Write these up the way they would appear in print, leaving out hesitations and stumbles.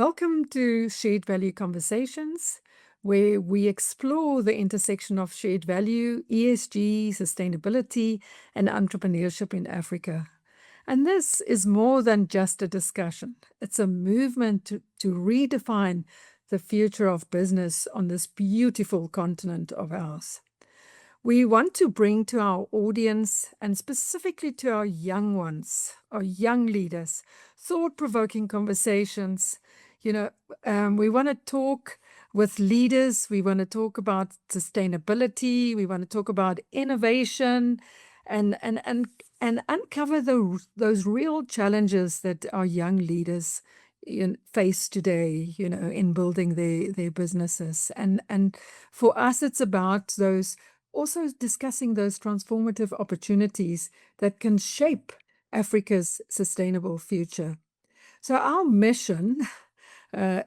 Welcome to Shared Value Conversations, where we explore the intersection of shared value, ESG, sustainability, and entrepreneurship in Africa. And this is more than just a discussion. It's a movement to redefine the future of business on this beautiful continent of ours. We want to bring to our audience, and specifically to our young ones, our young leaders, thought-provoking conversations. We want to talk with leaders. We want to talk about sustainability. We want to talk about innovation, and uncover those real challenges that our young leaders face today. In building their businesses, and for us, it's about those. Also discussing those transformative opportunities that can shape Africa's sustainable future. So our mission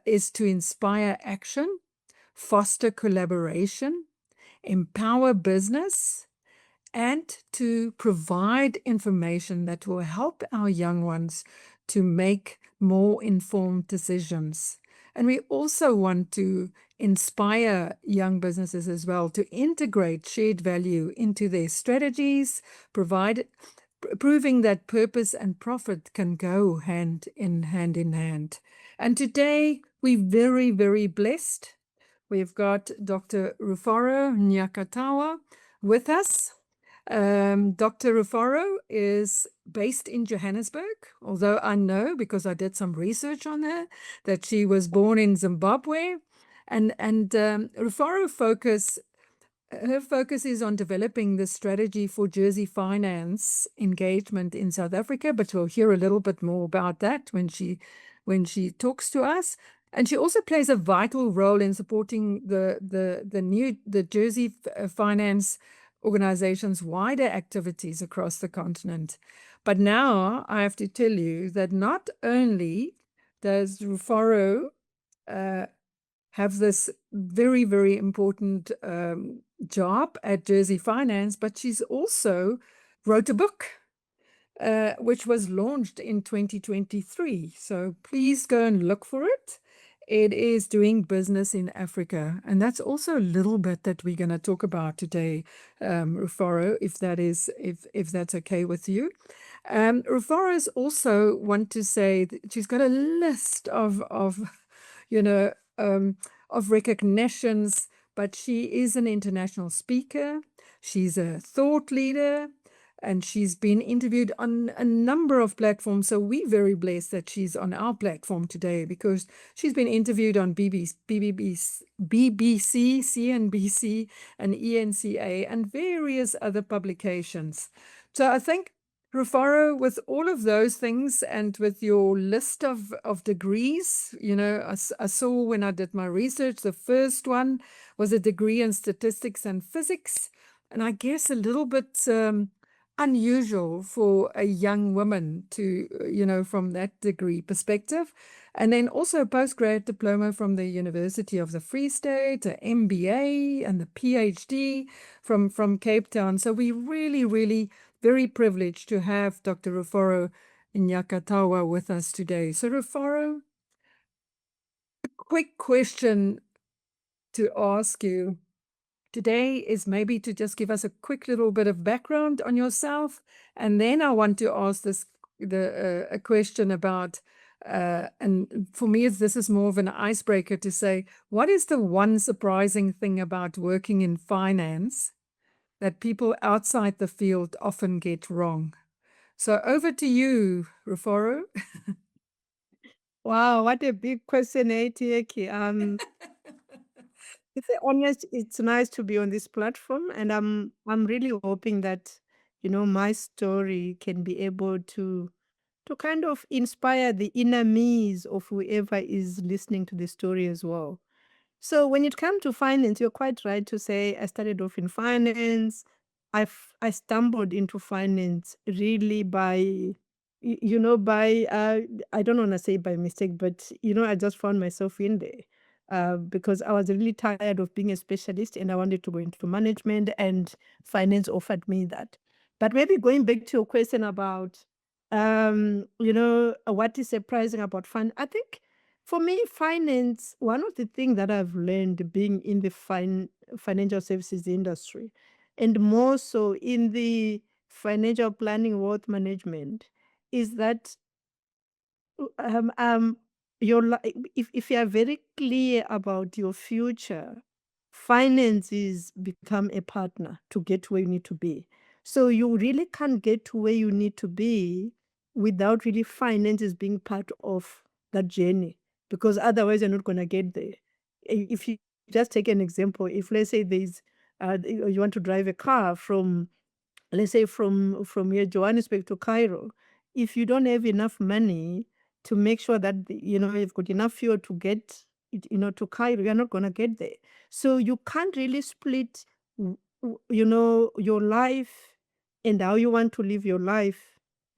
is to inspire action, foster collaboration, empower business, and to provide information that will help our young ones to make more informed decisions. And we also want to inspire young businesses as well to integrate shared value into their strategies, proving that purpose and profit can go hand in hand. And today we're very, very blessed. We've got Dr. Rufaro Nyakatawa with us. Dr. Rufaro is based in Johannesburg, although I know, because I did some research on her, that she was born in Zimbabwe. And Rufaro her focus is on developing the strategy for Jersey finance engagement in South Africa, but we'll hear a little bit more about that when she talks to us. And she also plays a vital role in supporting the Jersey finance organization's wider activities across the continent. But now I have to tell you that not only does Rufaro have this very, very important job at Jersey Finance, but she's also wrote a book, which was launched in 2023. So please go and look for it. It is Doing Business in Africa. And that's also a little bit that we're going to talk about today, Rufaro, if that's okay with you. Rufaro's also want to say that she's got a list of recognitions, but she is an international speaker. She's a thought leader, and she's been interviewed on a number of platforms. So we're very blessed that she's on our platform today, because she's been interviewed on BBC, CNBC, and ENCA, and various other publications. So I think, Rufaro, with all of those things and with your list of degrees, I saw when I did my research, the first one was a degree in statistics and physics. And I guess a little bit unusual for a young woman to, from that degree perspective. And then also a postgrad diploma from the University of the Free State, an MBA, and the PhD from Cape Town. So we really, really very privileged to have Dr. Rufaro Nyakatawa with us today. So Rufaro, a quick question to ask you today is maybe to just give us a quick little bit of background on yourself, and then I want to ask a question about, and for me this is more of an icebreaker to say, what is the one surprising thing about working in finance that people outside the field often get wrong? So over to you, Rufaro. Wow, what a big question, Tieki. To be honest, it's nice to be on this platform, and I'm really hoping that my story can be able to kind of inspire the inner me's of whoever is listening to the story as well. So when it comes to finance, you're quite right to say I started off in finance. I stumbled into finance really by I don't want to say by mistake, but I just found myself in there. Because I was really tired of being a specialist and I wanted to go into management, and finance offered me that. But maybe going back to your question about, what is surprising about fun, I think For me, finance, one of the things that I've learned being in the financial services industry, and more so in the financial planning, wealth management, is that um, um, if you are very clear about your future, finances become a partner to get where you need to be. So you really can't get to where you need to be without really finances being part of that journey, because otherwise you're not going to get there. If you just take an example, if let's say you want to drive a car from, let's say, from here Johannesburg to Cairo, if you don't have enough money to make sure that you've got enough fuel to get it, to Cairo, you're not going to get there. So you can't really split your life and how you want to live your life.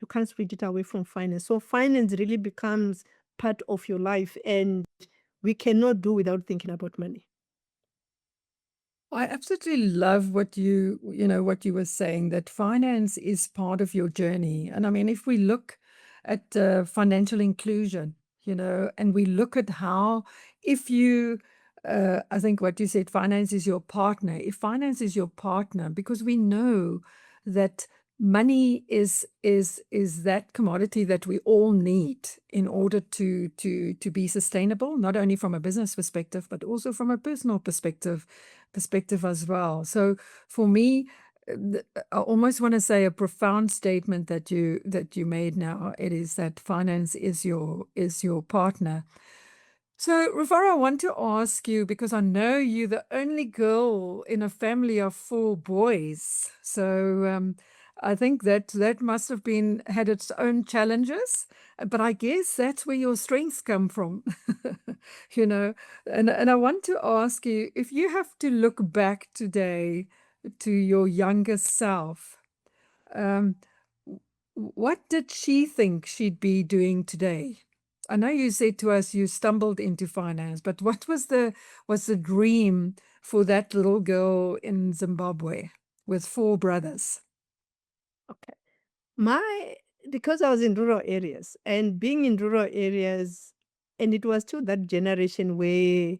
You can't split it away from finance. So finance really becomes part of your life, and we cannot do without thinking about money. I absolutely love what you were saying, that finance is part of your journey. And I mean, if we look at financial inclusion, and we look at how, if you, I think what you said, finance is your partner. If finance is your partner, because we know that money is that commodity that we all need in order to be sustainable, not only from a business perspective, but also from a personal perspective as well. So for me, I almost want to say a profound statement that you made now. It is that finance is your partner. So, Rufaro, I want to ask you, because I know you're the only girl in a family of 4 boys. So, I think that must have had its own challenges, but I guess that's where your strengths come from, you know. And I want to ask you, if you have to look back today to your younger self, um, what did she think she'd be doing today? I know you said to us you stumbled into finance, but what was the dream for that little girl in Zimbabwe with 4 brothers? Okay. My Because I was in rural areas, and being in rural areas, and it was to that generation where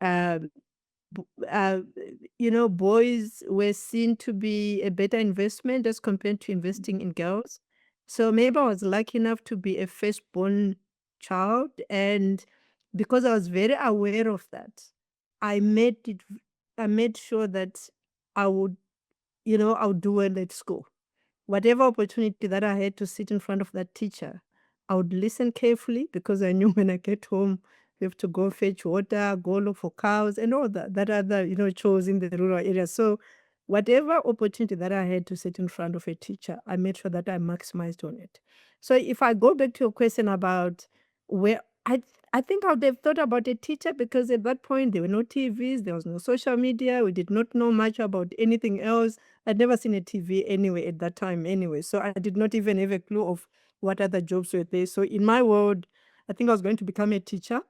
um, b- uh, boys were seen to be a better investment as compared to investing in girls. So maybe I was lucky enough to be a firstborn child, and because I was very aware of that, I made it. I made sure that I would, I would do well at school. Whatever opportunity that I had to sit in front of that teacher, I would listen carefully, because I knew when I get home, we have to go fetch water, go look for cows, and all that other, chores in the rural area. So whatever opportunity that I had to sit in front of a teacher, I made sure that I maximized on it. So if I go back to your question about where I think I would have thought about a teacher, because at that point there were no TVs, there was no social media, we did not know much about anything else. I'd never seen a TV anyway at that time anyway. So I did not even have a clue of what other jobs were there. So in my world, I think I was going to become a teacher.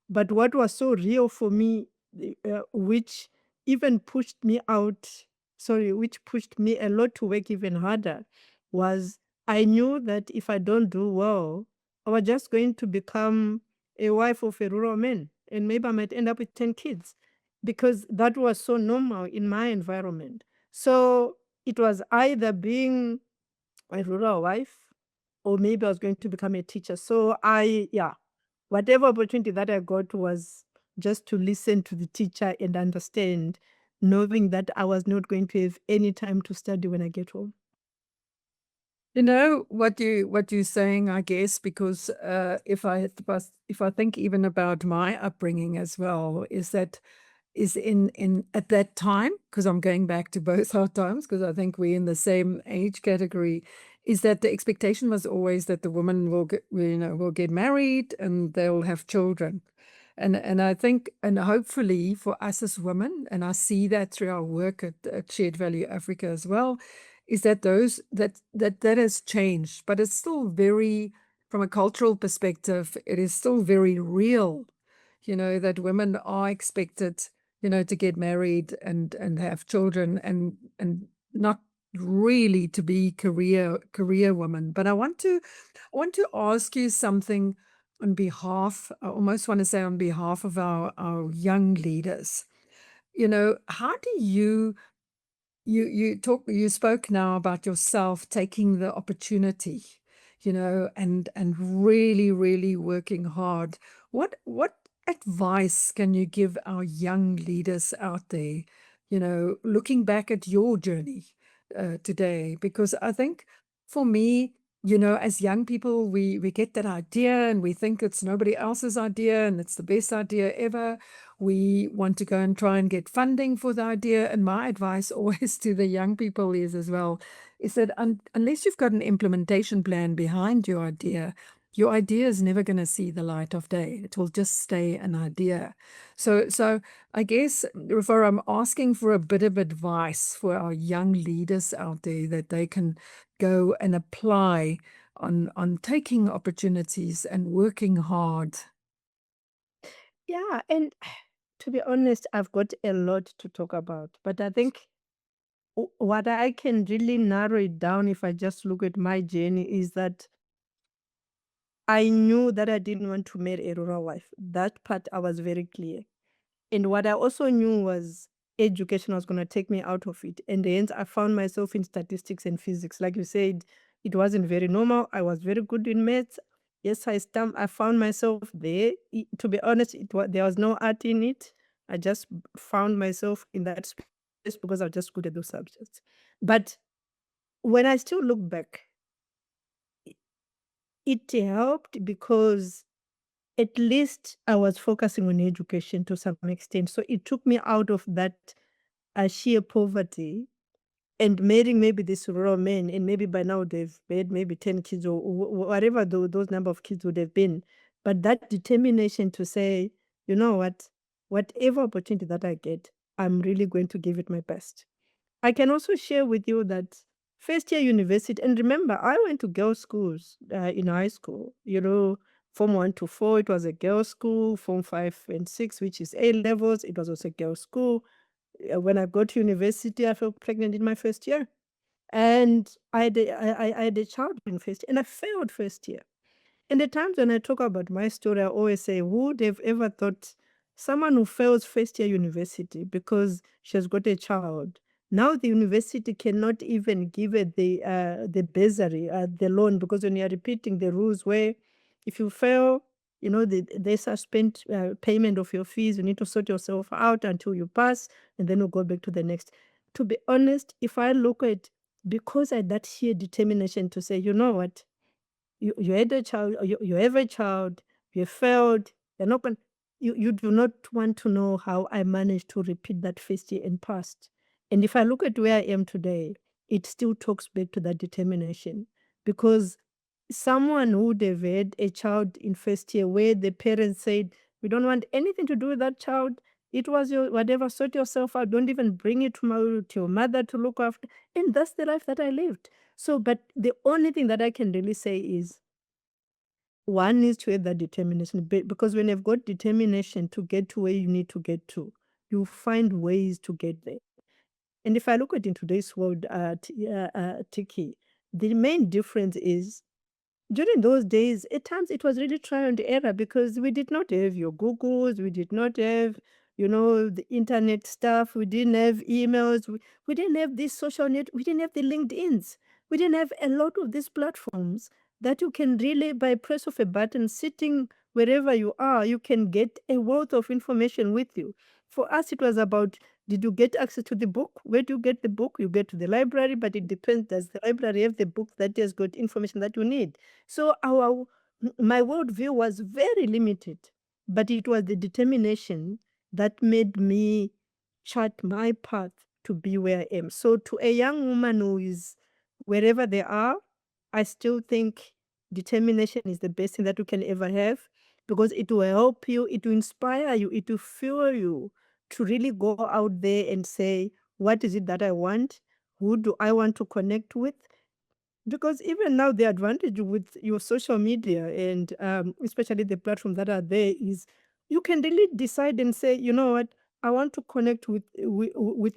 But what was so real for me, which even pushed me which pushed me a lot to work even harder, was I knew that if I don't do well, I was just going to become a wife of a rural man. And maybe I might end up with 10 kids, because that was so normal in my environment. So it was either being a rural wife, or maybe I was going to become a teacher. So yeah, whatever opportunity that I got was just to listen to the teacher and understand, knowing that I was not going to have any time to study when I get home. You know what you're saying, I guess, because if I think even about my upbringing as well, is in at that time, because I'm going back to both our times, because I think we're in the same age category, is that the expectation was always that the woman will get married and they'll have children. And I think, and hopefully for us as women, and I see that through our work at Shared Value Africa as well, is that that has changed, but it's still very, from a cultural perspective, it is still very real, that women are expected, to get married and have children, and not really to be career women. But I want to ask you something. on behalf, I almost want to say on behalf of our young leaders, how do you spoke now about yourself taking the opportunity, and really, really working hard. What advice can you give our young leaders out there, looking back at your journey today? Because I think for me, as young people, we get that idea and we think it's nobody else's idea and it's the best idea ever. We want to go and try and get funding for the idea. And my advice always to the young people is as well, is that unless you've got an implementation plan behind your idea is never going to see the light of day. It will just stay an idea. So I guess, Rufaro, I'm asking for a bit of advice for our young leaders out there that they can go and apply on taking opportunities and working hard. Yeah, and to be honest, I've got a lot to talk about, but I think what I can really narrow it down if I just look at my journey is that I knew that I didn't want to marry a rural wife. That part I was very clear. And what I also knew was education was going to take me out of it. And hence I found myself in statistics and physics. Like you said, it wasn't very normal. I was very good in maths. Yes, I found myself there. To be honest, there was no art in it. I just found myself in that space because I was just good at those subjects. But when I still look back, it helped because at least I was focusing on education to some extent. So it took me out of that sheer poverty and marrying maybe this rural man, and maybe by now they've made maybe 10 kids or whatever those number of kids would have been. But that determination to say, you know what, whatever opportunity that I get, I'm really going to give it my best. I can also share with you that first year university, and remember, I went to girls' schools in high school. Form 1 to 4, it was a girls' school. Form 5 and 6, which is A levels, it was also a girls' school. When I got to university, I fell pregnant in my first year. And I had a child in first year, and I failed first year. And the times when I talk about my story, I always say, who would have ever thought someone who fails first year university because she has got a child, now the university cannot even give it the bursary, the loan, because when you are repeating the rules where if you fail, they suspend payment of your fees. You need to sort yourself out until you pass, and then we'll go back to the next. To be honest, if I look at, because I had that sheer determination to say, you know what, you had a child, you have a child, you failed, you're not going, you do not want to know how I managed to repeat that first year and passed. And if I look at where I am today, it still talks back to that determination, because someone who would have had a child in first year where the parents said, we don't want anything to do with that child. It was your whatever, sort yourself out. Don't even bring it to your mother to look after. And that's the life that I lived. So, but the only thing that I can really say is one needs to have that determination, because when you've got determination to get to where you need to get to, you find ways to get there. And if I look at in today's world, Tiki, the main difference is during those days, at times it was really trial and error, because we did not have your Googles, we did not have, the internet stuff, we didn't have emails, we didn't have this social net, we didn't have the LinkedIns, we didn't have a lot of these platforms that you can really, by press of a button, sitting wherever you are, you can get a wealth of information with you. For us, it was about, did you get access to the book? Where do you get the book? You get to the library, but it depends. Does the library have the book that has got information that you need? So my worldview was very limited, but it was the determination that made me chart my path to be where I am. So to a young woman who is wherever they are, I still think determination is the best thing that you can ever have, because it will help you, it will inspire you, it will fuel you to really go out there and say, what is it that I want? Who do I want to connect with? Because even now, the advantage with your social media and especially the platforms that are there is you can really decide and say, you know what, I want to connect with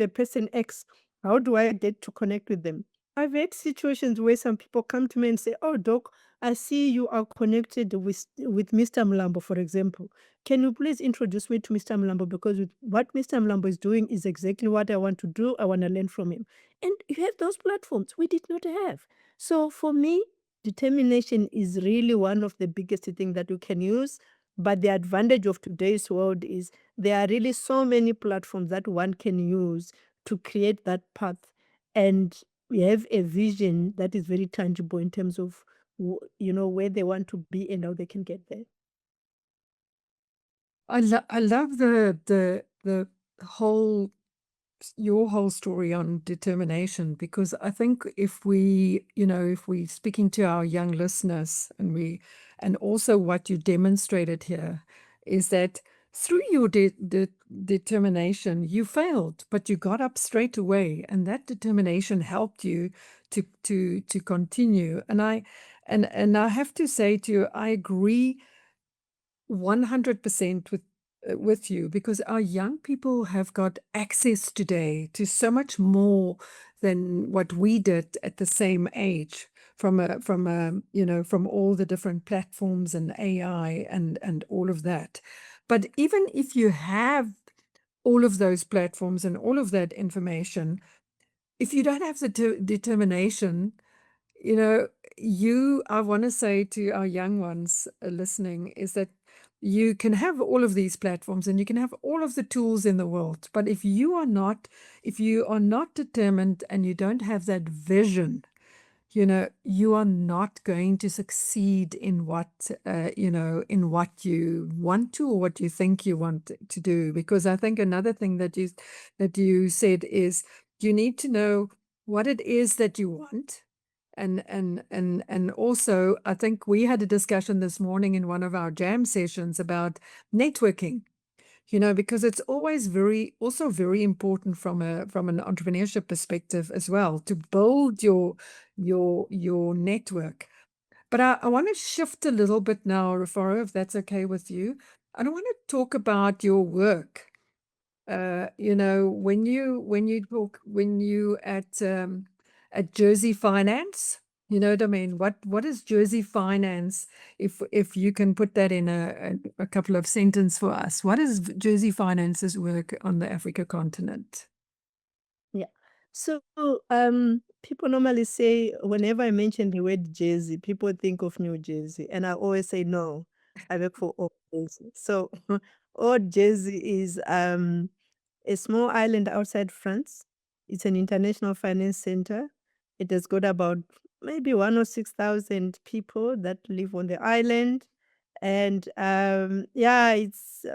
a person X. How do I get to connect with them? I've had situations where some people come to me and say, "Oh, doc, I see you are connected with Mr. Mlambo, for example. Can you please introduce me to Mr. Mlambo? Because what Mr. Mlambo is doing is exactly what I want to do. I want to learn from him." And you have those platforms we did not have. So for me, determination is really one of the biggest things that you can use. But the advantage of today's world is there are really so many platforms that one can use to create that path. And we have a vision that is very tangible in terms of where they want to be and how they can get there. I love the whole your whole story on determination, because I think if if we speaking to our young listeners, and also what you demonstrated here is that through your determination you failed, but you got up straight away, and that determination helped you to continue. And I have to say to you, I agree 100% with you, because our young people have got access today to so much more than what we did at the same age, from all the different platforms and AI and all of that. But even if you have all of those platforms and all of that information, if you don't have the determination, you know, I want to say to our young ones listening is that you can have all of these platforms and you can have all of the tools in the world, but if you are not determined and you don't have that vision, you are not going to succeed in what you want to, or what you think you want to do. Because I think another thing that you said is you need to know what it is that you want. And also, I think we had a discussion this morning in one of our jam sessions about networking, because it's always also very important from an entrepreneurship perspective as well, to build your network. But I want to shift a little bit now, Rufaro, if that's okay with you. I don't want to talk about your work. When you at Jersey Finance, you know what I mean? What is Jersey Finance? If you can put that in a couple of sentences for us, what is Jersey Finance's work on the Africa continent? Yeah. So, people normally say, whenever I mention the word Jersey, people think of New Jersey, and I always say no. I work for Old Jersey. So, Old Jersey is a small island outside France. It's an international finance center. It has got about maybe 1 or 6,000 people that live on the island. And yeah, it's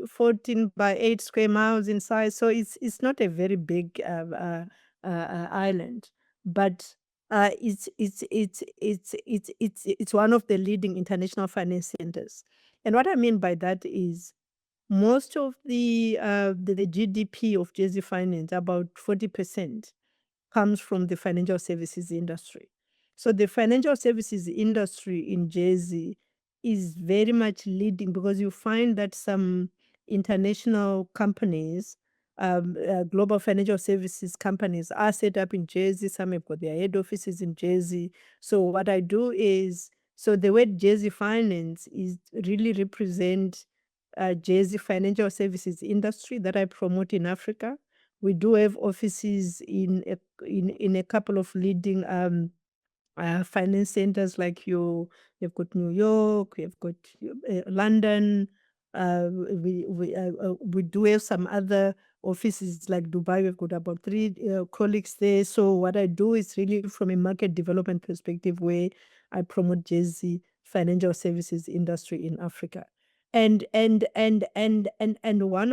14 by 8 square miles in size. So it's not a very big island, but it's one of the leading international finance centers. And what I mean by that is most of the GDP of Jersey Finance, about 40%, comes from the financial services industry. So the financial services industry in Jersey is very much leading, because you find that some international companies, global financial services companies, are set up in Jersey. Some have got their head offices in Jersey. So what I do is, so the word Jersey Finance is really represent Jersey financial services industry that I promote in Africa. We do have offices in a couple of leading finance centers, like you've got New York, you've got London. We do have some other offices like Dubai. We've got about 3 colleagues there. So what I do is really from a market development perspective, where I promote Jersey financial services industry in Africa. And one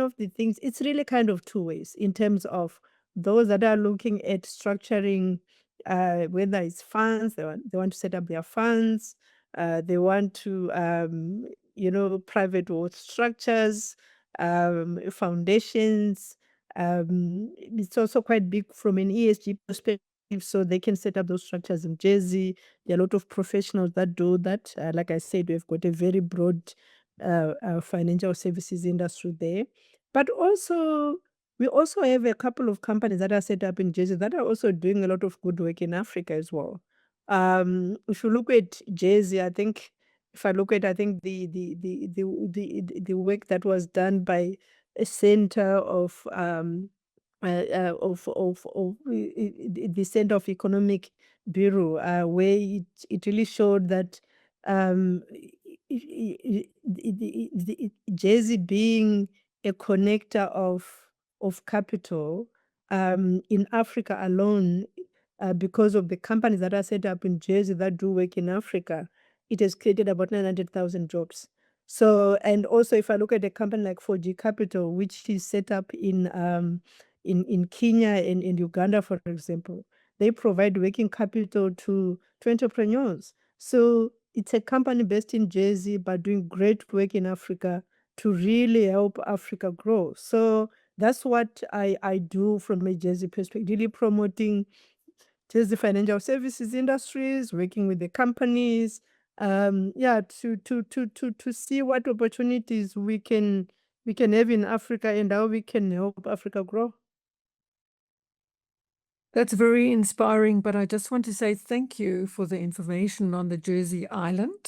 of the things, it's really kind of two ways in terms of those that are looking at structuring, whether it's funds, they want to set up their funds, they want to, private wealth structures, foundations. It's also quite big from an ESG perspective, so they can set up those structures in Jersey. There are a lot of professionals that do that. Like I said, we've got a very broad financial services industry there. But also, We also have a couple of companies that are set up in Jersey that are also doing a lot of good work in Africa as well. If you look at Jersey, I think if I look at, I think the work that was done by a center of the Center of Economic Bureau, where it really showed that Jersey being a connector of capital in Africa alone, because of the companies that are set up in Jersey that do work in Africa, it has created about 900,000 jobs. So, and also if I look at a company like 4G Capital, which is set up in Kenya and in Uganda, for example, they provide working capital to entrepreneurs. So it's a company based in Jersey, but doing great work in Africa to really help Africa grow. So that's what I do from a Jersey perspective, really promoting Jersey financial services industries, working with the companies, yeah, to see what opportunities we can have in Africa and how we can help Africa grow. That's very inspiring, but I just want to say thank you for the information on the Jersey Island.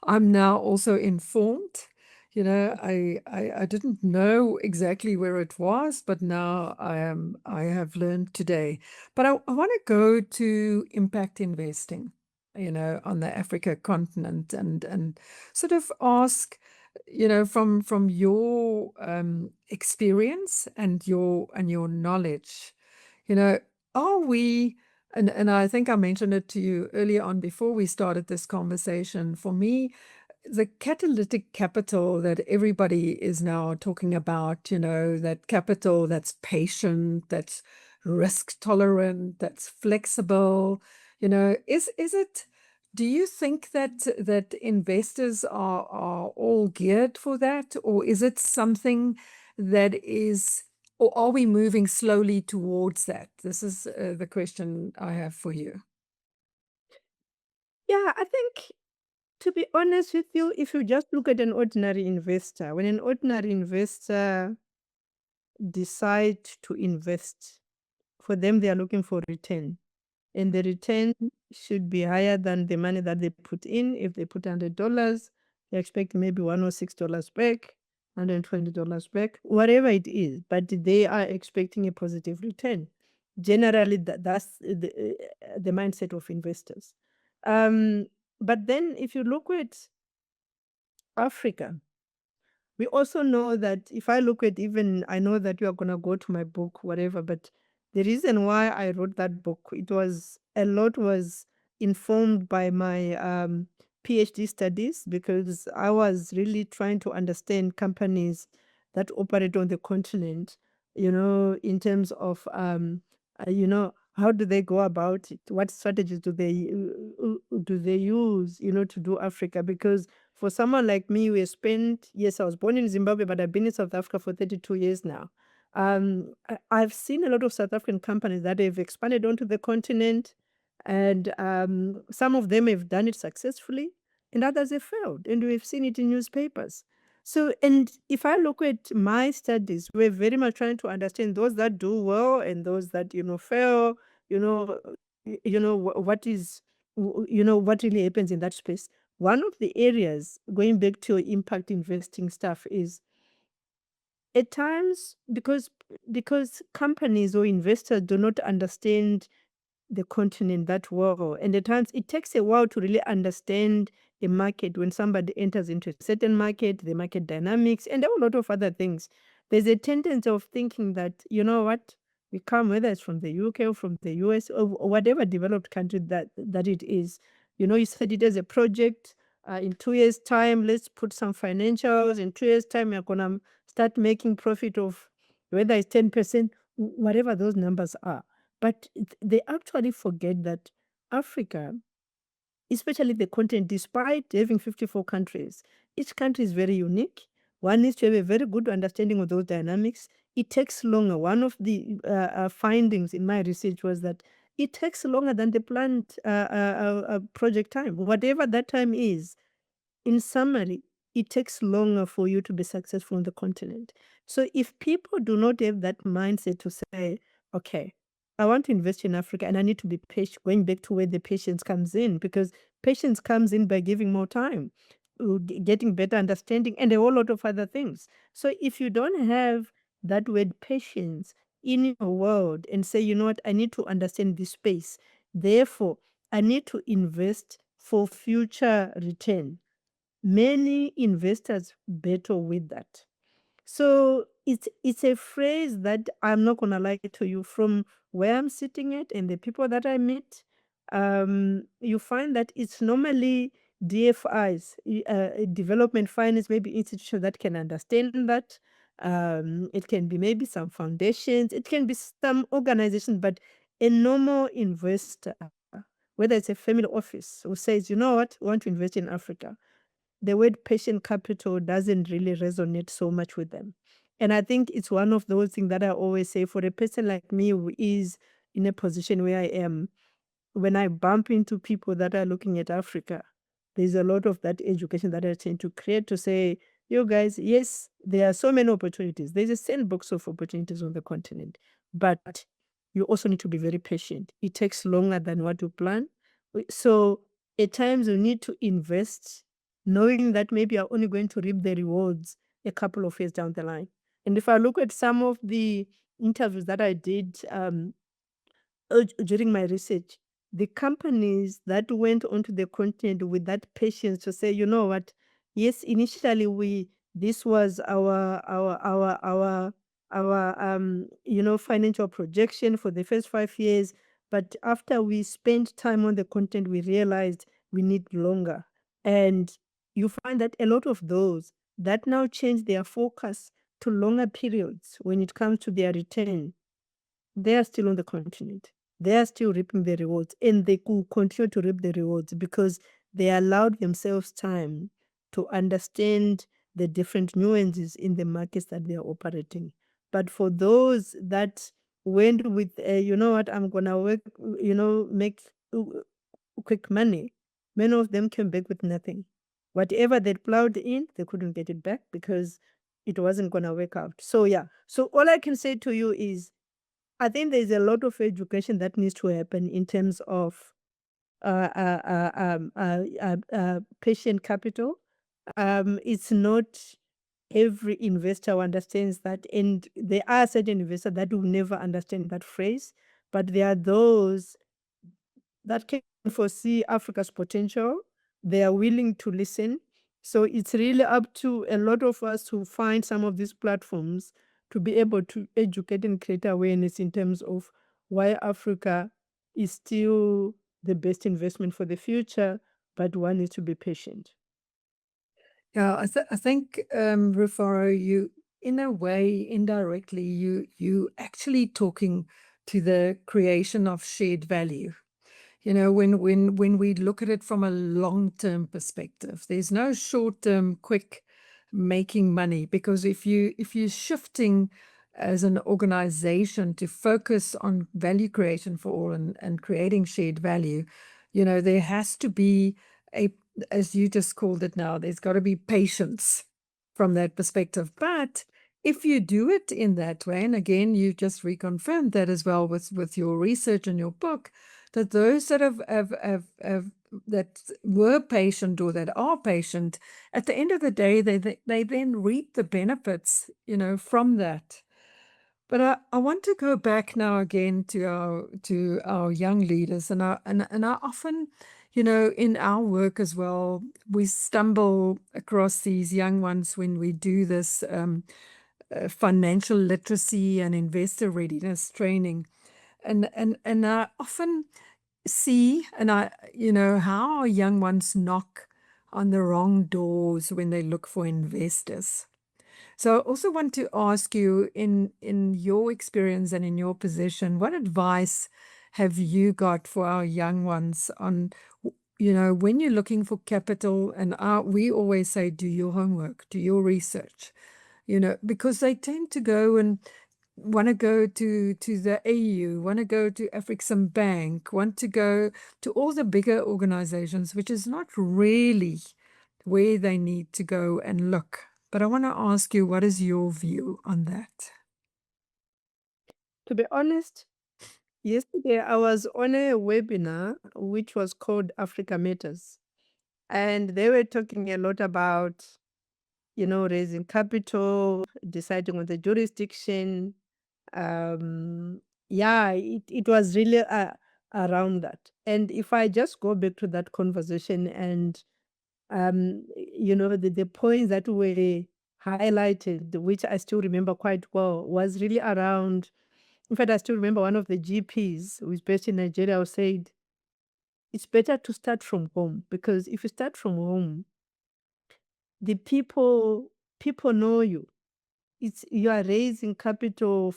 I'm now also informed. I didn't know exactly where it was, but now I have learned today. But I want to go to impact investing, on the Africa continent and sort of ask, from your experience and your knowledge, you know, are we, and I think I mentioned it to you earlier on before we started this conversation. For me, the catalytic capital that everybody is now talking about, that capital that's patient, that's risk tolerant, that's flexible, is it, do you think that investors are all geared for that, or is it something that is, or are we moving slowly towards that? This is the question I have for you. Yeah, I think, to be honest with you, if you just look at an ordinary investor, when an ordinary investor decide to invest, for them they are looking for return. And the return should be higher than the money that they put in. If they put $100, they expect maybe $106 back, $120 back, whatever it is. But they are expecting a positive return. Generally, that's the mindset of investors. Um, but then, if you look at Africa, we also know that if I look at, even, I know that you are going to go to my book, whatever, but the reason why I wrote that book, it was a lot was informed by my PhD studies, because I was really trying to understand companies that operate on the continent, in terms of, how do they go about it? What strategies do they use, to do Africa? Because for someone like me, yes, I was born in Zimbabwe, but I've been in South Africa for 32 years now. I've seen a lot of South African companies that have expanded onto the continent, and some of them have done it successfully, and others have failed, and we've seen it in newspapers. So, and if I look at my studies, we're very much trying to understand those that do well and those that, fail, you know, what is, what really happens in that space. One of the areas, going back to your impact investing stuff, is at times, because companies or investors do not understand the continent that well. And at times it takes a while to really understand the market when somebody enters into a certain market, the market dynamics, and a whole lot of other things. There's a tendency of thinking that, you know what, we come, whether it's from the UK or from the US or whatever developed country that it is. You said it as a project. In 2 years' time, let's put some financials. In 2 years' time, you're going to start making profit of whether it's 10%, whatever those numbers are. But they actually forget that Africa, especially the continent, despite having 54 countries, each country is very unique. One needs to have a very good understanding of those dynamics. It takes longer. One of the findings in my research was that it takes longer than the planned project time, whatever that time is. In summary, it takes longer for you to be successful on the continent. So if people do not have that mindset to say, okay, I want to invest in Africa and I need to be patient, going back to where the patience comes in, because patience comes in by giving more time, getting better understanding, and a whole lot of other things. So if you don't have that word patience in your world and say, you know what, I need to understand this space, therefore, I need to invest for future return. Many investors battle with that. So it's a phrase that I'm not gonna lie to you, from where I'm sitting at and the people that I meet, you find that it's normally DFIs, development finance, maybe institutions that can understand that. It can be maybe some foundations, it can be some organizations, but a normal investor, whether it's a family office who says, you know what, we want to invest in Africa, the word patient capital doesn't really resonate so much with them. And I think it's one of those things that I always say, for a person like me who is in a position where I am, when I bump into people that are looking at Africa, there's a lot of that education that I tend to create to say, you guys, yes, there are so many opportunities. There's a sandbox of opportunities on the continent, but you also need to be very patient. It takes longer than what you plan. So at times you need to invest, knowing that maybe you're only going to reap the rewards a couple of years down the line. And if I look at some of the interviews that I did, during my research, the companies that went onto the continent with that patience to say, you know what, yes, initially this was our financial projection for the first 5 years, but after we spent time on the content, we realized we need longer. And you find that a lot of those that now change their focus to longer periods when it comes to their return, they are still on the continent. They are still reaping the rewards, and they will continue to reap the rewards because they allowed themselves time to understand the different nuances in the markets that they are operating. But for those that went with, you know what, I'm gonna work, make quick money, many of them came back with nothing. Whatever they plowed in, they couldn't get it back because it wasn't gonna work out. So yeah. So all I can say to you is, I think there's a lot of education that needs to happen in terms of patient capital. It's not every investor who understands that, and there are certain investors that will never understand that phrase, but there are those that can foresee Africa's potential. They are willing to listen. So it's really up to a lot of us to find some of these platforms to be able to educate and create awareness in terms of why Africa is still the best investment for the future, but one needs to be patient. Yeah, I think, Rufaro, you, in a way, indirectly, you actually talking to the creation of shared value. You know, when we look at it from a long-term perspective, there's no short-term, quick making money, because if you're shifting as an organization to focus on value creation for all and creating shared value, you know, there has to be a, as you just called it now, there's got to be patience from that perspective. But if you do it in that way, and again, you just reconfirmed that as well with your research and your book, that those that have that were patient or that are patient, at the end of the day, they then reap the benefits, you know, from that. But I want to go back now again to our young leaders, and I often, you know, in our work as well, we stumble across these young ones when we do this financial literacy and investor readiness training, and I often see, and you know, how our young ones knock on the wrong doors when they look for investors. So I also want to ask you, in your experience and in your position, what advice have you got for our young ones on, you know, when you're looking for capital, and we always say, do your homework, do your research, you know, because they tend to go and want to go to the AU, want to go to African Bank, want to go to all the bigger organizations, which is not really where they need to go and look. But I want to ask you, what is your view on that? To be honest, yesterday I was on a webinar which was called Africa Matters, and they were talking a lot about, raising capital, deciding on the jurisdiction. Yeah, it was really around that. And if I just go back to that conversation and, the points that were highlighted, which I still remember quite well, was really around. In fact, I still remember one of the GPs who is based in Nigeria who said, it's better to start from home, because if you start from home, the people know you. You are raising capital,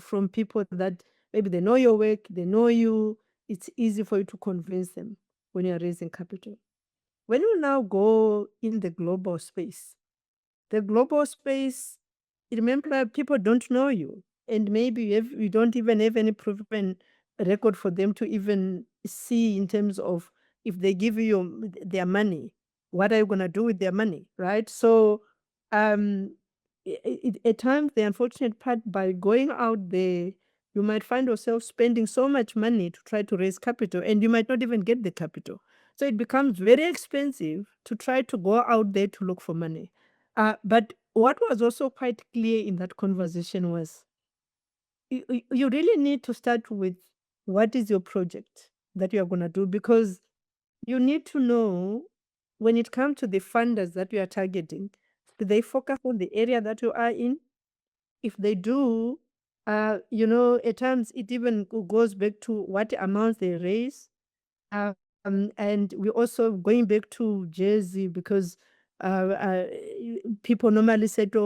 from people that maybe they know your work, they know you. It's easy for you to convince them when you are raising capital. When you now go in the global space, remember, people don't know you, and maybe you don't even have any proven record for them to even see in terms of, if they give you their money, what are you going to do with their money, right? So, um, at times, the unfortunate part, by going out there, you might find yourself spending so much money to try to raise capital, and you might not even get the capital. So it becomes very expensive to try to go out there to look for money. But what was also quite clear in that conversation was, you really need to start with, what is your project that you are going to do, because you need to know, when it comes to the funders that you are targeting, do they focus on the area that you are in? If they do, at times it even goes back to what amounts they raise. And we're also going back to Jersey, because people normally set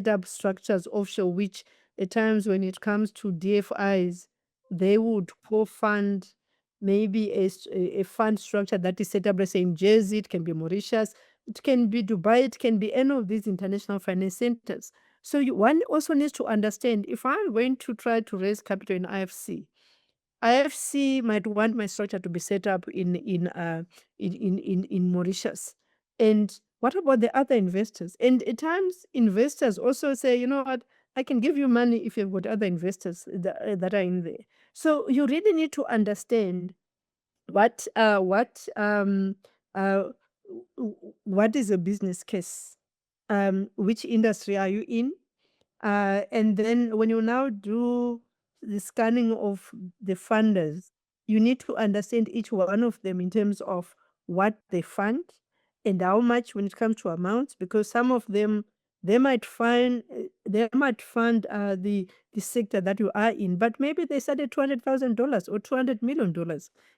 up structures offshore, which at times, when it comes to DFIs, they would co-fund maybe a fund structure that is set up, let's say in Jersey, it can be Mauritius, it can be Dubai, it can be any of these international finance centers. So one also needs to understand, if I'm going to try to raise capital in IFC might want my structure to be set up in Mauritius. And what about the other investors? And at times, investors also say, you know what, I can give you money if you've got other investors that are in there. So you really need to understand uh, what is a business case? Which industry are you in? And then when you now do the scanning of the funders, you need to understand each one of them in terms of what they fund and how much when it comes to amounts, because some of them, they might fund the sector that you are in, but maybe they started $200,000 or $200 million,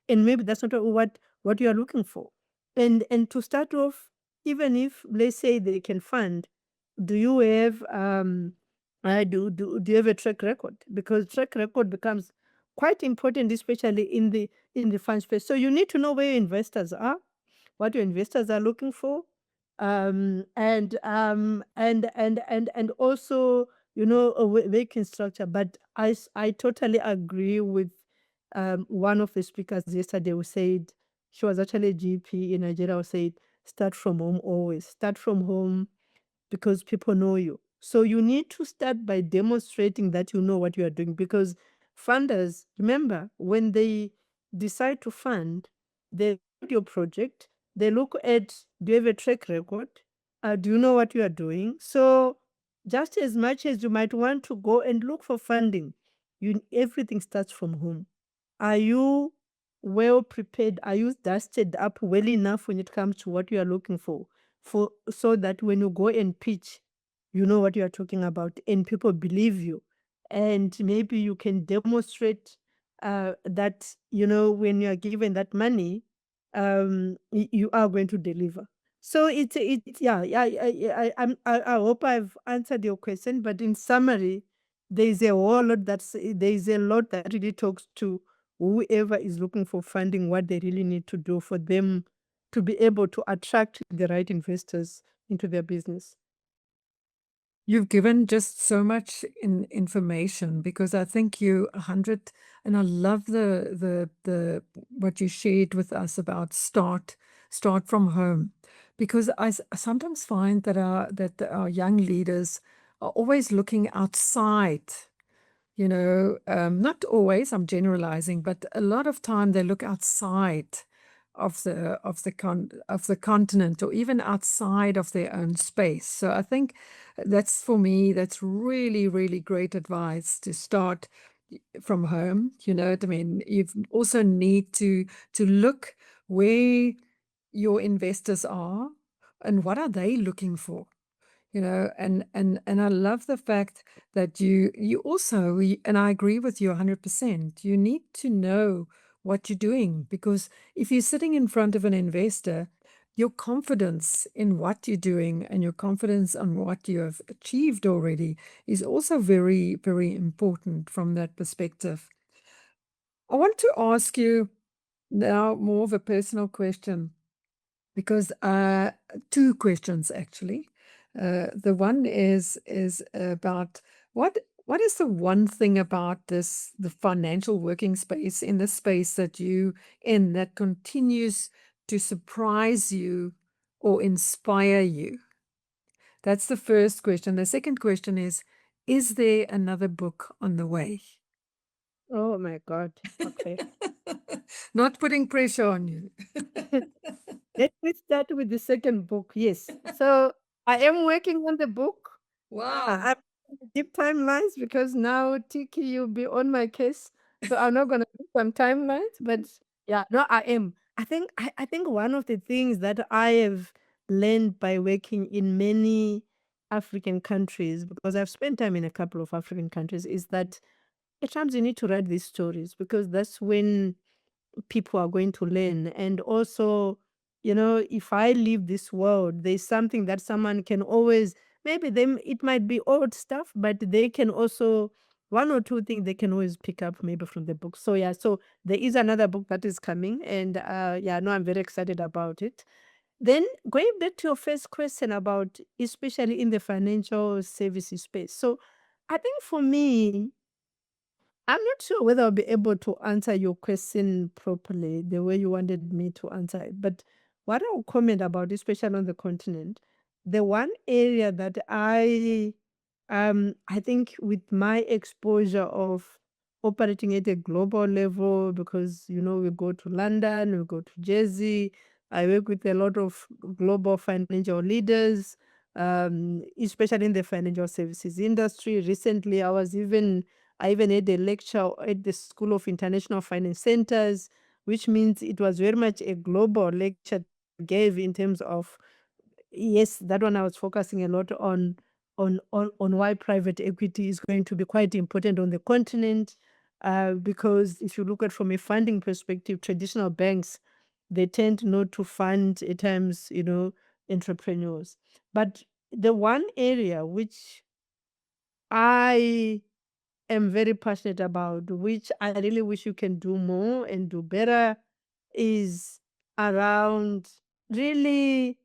and maybe that's not what you are looking for. And to start off, even if, let's say, they can fund, do you have do you have a track record? Because track record becomes quite important, especially in the fund space. So you need to know where your investors are, what your investors are looking for, and also, a working structure. But I totally agree with one of the speakers yesterday who said, she was actually a GP in Nigeria, who said, start from home always. Start from home, because people know you. So you need to start by demonstrating that you know what you are doing, because funders, remember, when they decide to fund, they look at your project, they look at, do you have a track record? Do you know what you are doing? So just as much as you might want to go and look for funding, everything starts from home. Are you well prepared? Are you dusted up well enough when it comes to what you are looking for, so that when you go and pitch, you know what you are talking about and people believe you, and maybe you can demonstrate that, when you are given that money, you are going to deliver. So I hope I've answered your question, but in summary, there is a lot that really talks to whoever is looking for funding, what they really need to do for them to be able to attract the right investors into their business. You've given just so much information, because I think you 100, and I love the what you shared with us about start start from home, because I sometimes find that our young leaders are always looking outside. Not always, I'm generalizing, but a lot of time they look outside of the continent, or even outside of their own space. So I think that's, for me, that's really, really great advice, to start from home. You know what I mean? You also need to look where your investors are and what are they looking for. And I love the fact that you also, and I agree with you 100%. You need to know what you're doing, because if you're sitting in front of an investor, your confidence in what you're doing and your confidence on what you have achieved already is also very, very important from that perspective. I want to ask you now more of a personal question, because two questions actually. The one is about what is the one thing about the financial working space, in the space that you in, that continues to surprise you or inspire you? That's the first question. The second question is there another book on the way? Oh my God. Okay. Not putting pressure on you. Let me start with the second book. Yes. So I am working on the book. Wow. I'm deep timelines because now Tiki, you'll be on my case. So I'm not gonna do some timelines, but yeah, no, I am. I think one of the things that I have learned by working in many African countries, because I've spent time in a couple of African countries, is that at times you need to write these stories because that's when people are going to learn. And also, if I leave this world, there's something that someone can always, maybe them, it might be old stuff, but they can also, one or two things they can always pick up maybe from the book. So, yeah, so there is another book that is coming. And yeah, no, I'm very excited about it. Then going back to your first question about, especially in the financial services space. So, I think for me, I'm not sure whether I'll be able to answer your question properly the way you wanted me to answer it. But what I'll comment about, especially on the continent, the one area that I think with my exposure of operating at a global level, because we go to London, we go to Jersey, I work with a lot of global financial leaders, especially in the financial services industry. Recently, I even had a lecture at the School of International Finance Centers, which means it was very much a global lecture I gave in terms of, yes, that one I was focusing a lot on why private equity is going to be quite important on the continent. Because if you look at from a funding perspective, traditional banks, they tend not to fund at times, entrepreneurs. But the one area which I am very passionate about, which I really wish you can do more and do better, is around really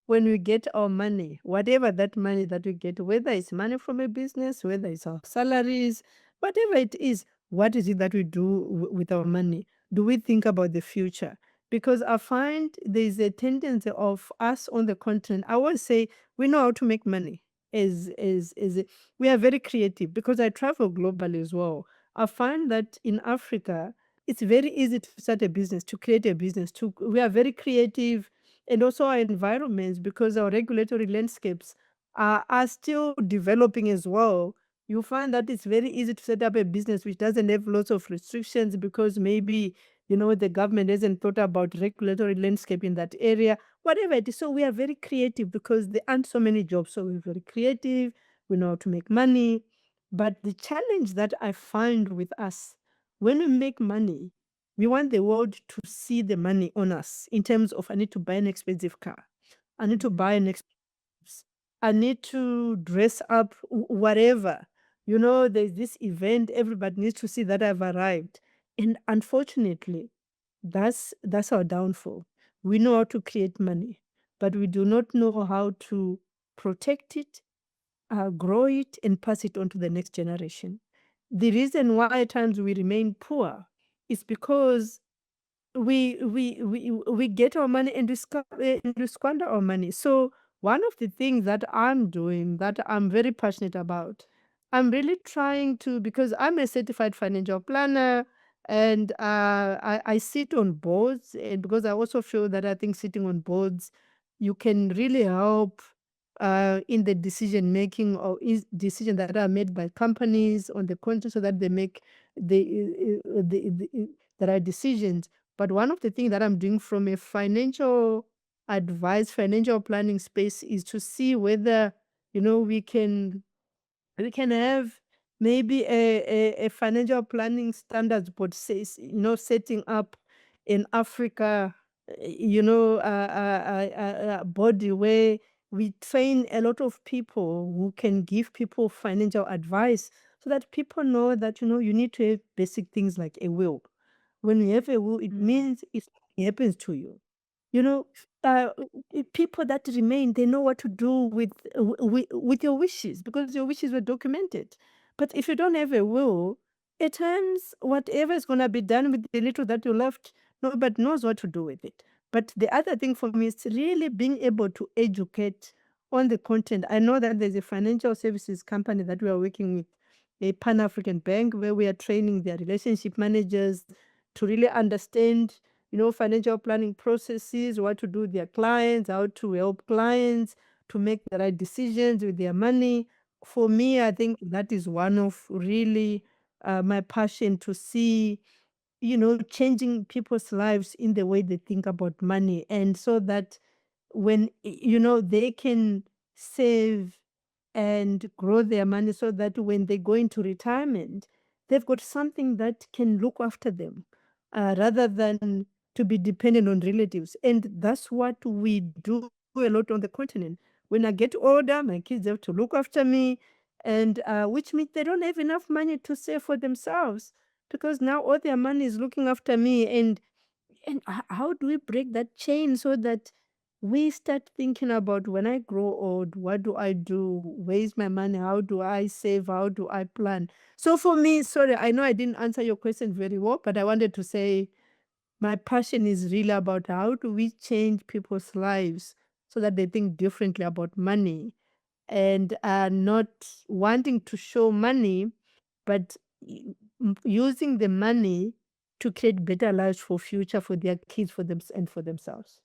when we get our money, whatever that money that we get, whether it's money from a business, whether it's our salaries, whatever it is, what is it that we do with our money? Do we think about the future? Because I find there's a tendency of us on the continent. I always say we know how to make money. Is We are very creative because I travel globally as well. I find that in Africa, it's very easy to start a business, to create a business. We are very creative, and also our environments, because our regulatory landscapes are still developing as well. You find that it's very easy to set up a business which doesn't have lots of restrictions because maybe the government hasn't thought about regulatory landscape in that area, whatever it is. So we are very creative because there aren't so many jobs. So we're very creative. We know how to make money. But the challenge that I find with us, when we make money, we want the world to see the money on us in terms of, I need to buy an expensive car. I need to buy an expensive, I need to dress up, whatever. There's this event, everybody needs to see that I've arrived. And unfortunately, that's our downfall. We know how to create money, but we do not know how to protect it, grow it, and pass it on to the next generation. The reason why at times we remain poor is because we get our money and and we squander our money. So one of the things that I'm doing that I'm very passionate about, I'm really trying to, because I'm a certified financial planner, and I sit on boards, and because I also feel that I think sitting on boards, you can really help in the decision making, or is decision that are made by companies on the content, so that they make the right decisions. But one of the things that I'm doing from a financial advice, financial planning space, is to see whether, we can have maybe a financial planning standards board, says, setting up in Africa, a body where we train a lot of people who can give people financial advice, so that people know that, you need to have basic things like a will. When you have a will, it means it happens to you. You know, people that remain, they know what to do with your wishes, because your wishes were documented. But if you don't have a will, at times, whatever is going to be done with the little that you left, nobody knows what to do with it. But the other thing for me is really being able to educate on the content. I know that there's a financial services company that we are working with, a Pan African bank, where we are training their relationship managers to really understand, financial planning processes, what to do with their clients, how to help clients to make the right decisions with their money. For me, I think that is one of really my passion, to see, changing people's lives in the way they think about money. And so that when, they can save and grow their money, so that when they go into retirement, they've got something that can look after them, rather than to be dependent on relatives. And that's what we do a lot on the continent. When I get older, my kids have to look after me, and which means they don't have enough money to save for themselves, because now all their money is looking after me. And how do we break that chain, so that we start thinking about, when I grow old, what do I do? Where is my money? How do I save? How do I plan? So for me, sorry, I know I didn't answer your question very well, but I wanted to say my passion is really about how do we change people's lives, so that they think differently about money, and are not wanting to show money, but using the money to create better lives for future, for their kids, for them, and for themselves.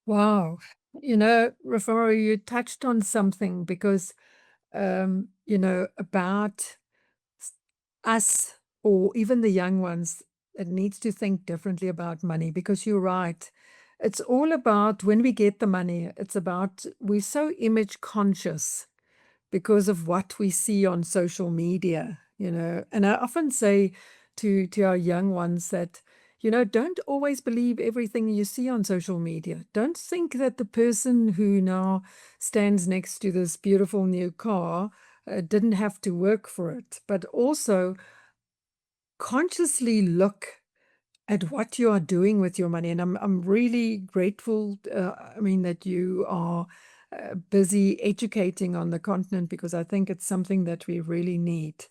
Wow. Rufaro, you touched on something because, about s- us, or even the young ones, it needs to think differently about money, because you're right. It's all about when we get the money, it's about we're so image conscious because of what we see on social media. And I often say to our young ones that, don't always believe everything you see on social media. Don't think that the person who now stands next to this beautiful new car didn't have to work for it, but also consciously look at what you are doing with your money. And I'm really grateful, that you are busy educating on the continent, because I think it's something that we really need.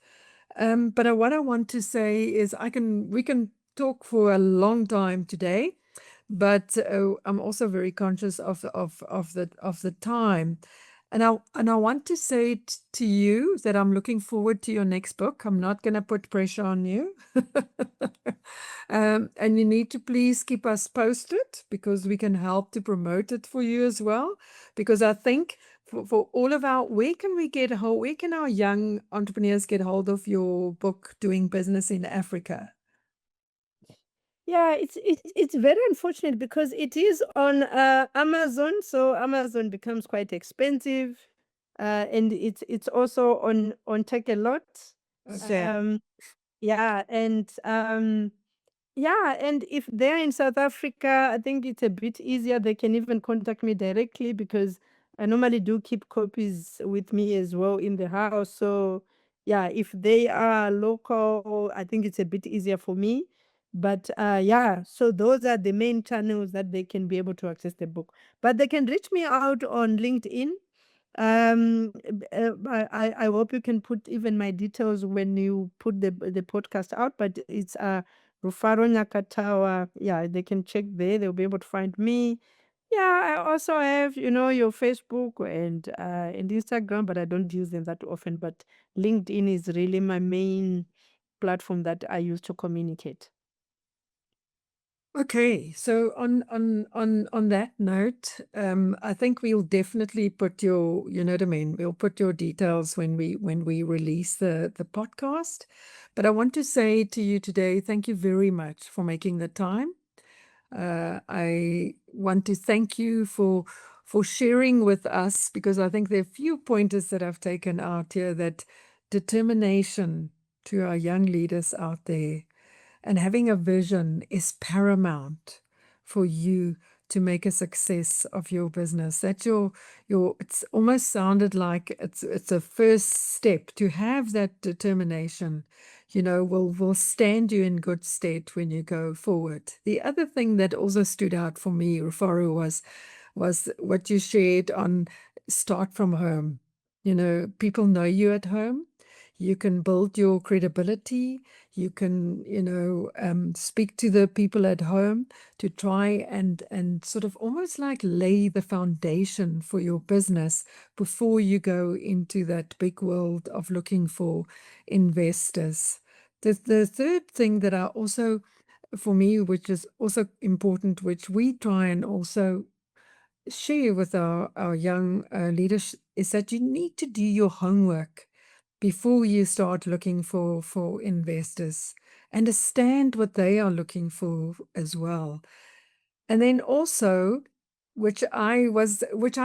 But what I want to say is we can talk for a long time today, but I'm also very conscious of the time. And I want to say to you that I'm looking forward to your next book. I'm not going to put pressure on you. And you need to please keep us posted, because we can help to promote it for you as well. Because I think for all of where can our young entrepreneurs get hold of your book, Doing Business in Africa? Yeah, it's very unfortunate, because it is on Amazon, so Amazon becomes quite expensive, and it's also on Takealot. Okay. Yeah, and if they're in South Africa, I think it's a bit easier. They can even contact me directly, because I normally do keep copies with me as well in the house. So, yeah, if they are local, I think it's a bit easier for me. But yeah, so those are the main channels that they can be able to access the book. But they can reach me out on LinkedIn. I hope you can put even my details when you put the podcast out, but it's Rufaro Nyakatawa. Yeah, they can check there. They'll be able to find me. Yeah, I also have, your Facebook and Instagram, but I don't use them that often. But LinkedIn is really my main platform that I use to communicate. Okay, so on that note, I think we'll definitely put your, you know what I mean, we'll put your details when we release the podcast. But I want to say to you today, thank you very much for making the time. I want to thank you for sharing with us, because I think there are a few pointers that I've taken out here, that determination to our young leaders out there, and having a vision is paramount for you to make a success of your business. That's your it's almost sounded like it's a first step. To have that determination, will stand you in good stead when you go forward. The other thing that also stood out for me, Rufaro, was what you shared on start from home. People know you at home. You can build your credibility. You can, speak to the people at home to try and sort of almost like lay the foundation for your business before you go into that big world of looking for investors. The third thing that I also, for me, which is also important, which we try and also share with our young leaders, is that you need to do your homework before you start looking for investors. Understand what they are looking for as well. And then also, which I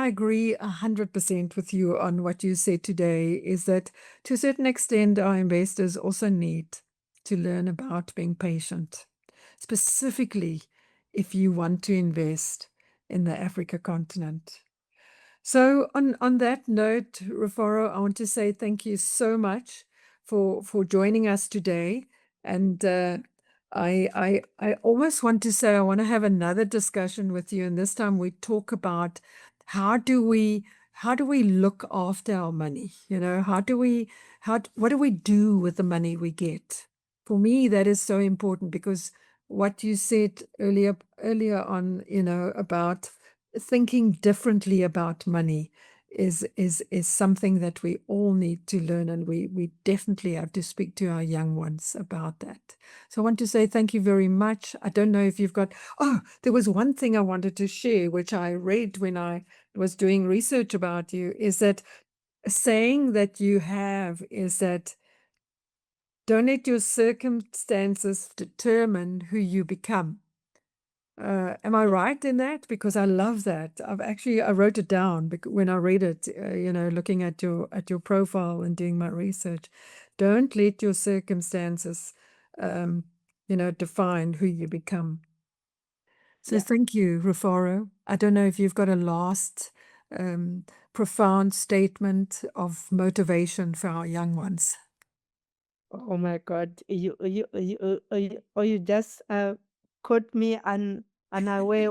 agree 100% with you on what you said today, is that to a certain extent, our investors also need to learn about being patient, specifically if you want to invest in the Africa continent. So on that note, Rufaro, I want to say thank you so much for joining us today. And I almost want to say I want to have another discussion with you, and this time we talk about how do we look after our money? What do we do with the money we get? For me, that is so important, because what you said earlier on, about thinking differently about money is something that we all need to learn, and we definitely have to speak to our young ones about that. So I want to say thank you very much. I don't know if you've got, there was one thing I wanted to share, which I read when I was doing research about you, is that a saying that you have is that don't let your circumstances determine who you become. Am I right in that? Because I love that. I wrote it down when I read it, looking at your profile and doing my research. Don't let your circumstances, define who you become. So Yeah. thank you, Rufaro. I don't know if you've got a last profound statement of motivation for our young ones. Oh my God. You just caught me unaware.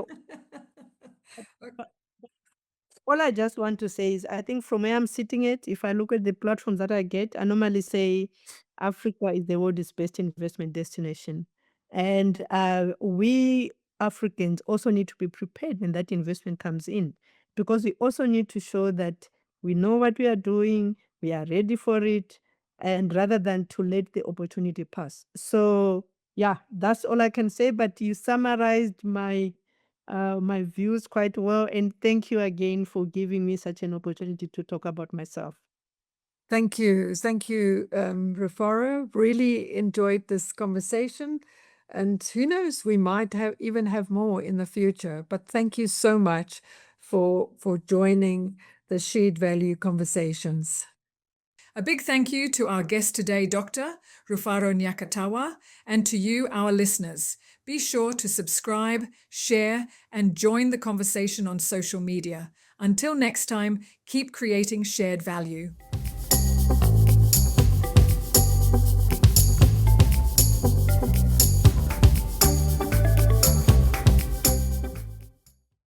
All I just want to say is, I think from where I'm sitting at, if I look at the platforms that I get, I normally say Africa is the world's best investment destination. And we Africans also need to be prepared when that investment comes in, because we also need to show that we know what we are doing, we are ready for it, and rather than to let the opportunity pass. So, yeah, that's all I can say. But you summarized my views quite well. And thank you again for giving me such an opportunity to talk about myself. Thank you. Thank you, Rufaro. Really enjoyed this conversation. And who knows, we might even have more in the future. But thank you so much for joining the Shared Value Conversations. A big thank you to our guest today, Dr. Rufaro Nyakatawa, and to you, our listeners. Be sure to subscribe, share, and join the conversation on social media. Until next time, keep creating shared value.